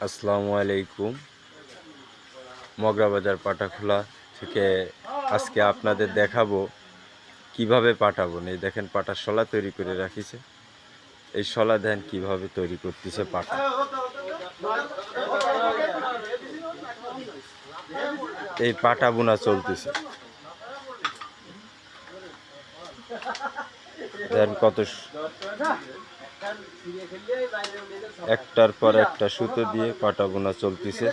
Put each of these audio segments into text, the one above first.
আসসালামু আলাইকুম। মগরাবাজার পাটাখোলা থেকে আজকে আপনাদের দেখাবো কিভাবে পাটা বনে। এই দেখেন পাটার শলা তৈরি করে রাখিছে। এই শলা দেন কিভাবে তৈরি করতেছে পাটা। এই পাটা বোনা চলতেছে, দেন কত একটার পর একটা সুতো দিয়ে পাটা বোনা চলতেছে।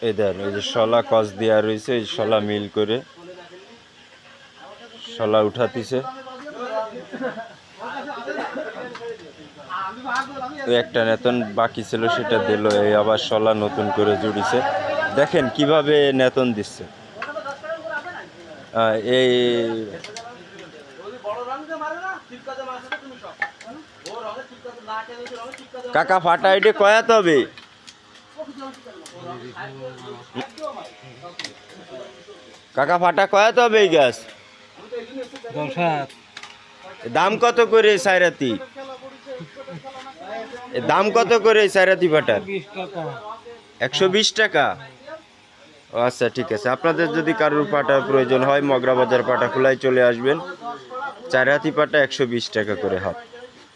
এই দেন এই যে শলা কস দেওয়া রয়েছে, এই শলা মিল করে শলা উঠাতিছে। একটা নেতন বাকি ছিল সেটা দিল, এই আবার শলা নতুন করে জুড়িছে। দেখেন কিভাবে নেতন দিচ্ছে। এই কাকা ফাটা এটি কয়াতে হবে? কাকা ফাটা কয়াতে হবে এই গ্যাস? দাম কত করে সাইরাতি? দাম কত করে সাইরাতি ফাটার? 120 টাকা। আচ্ছা ঠিক আছে, আপনাদের যদি কারোর পাটার প্রয়োজন হয় মগরাবাজার পাটাখোলায় চলে আসবেন। 4 হাতি পাটা 120 টাকা করে হাত।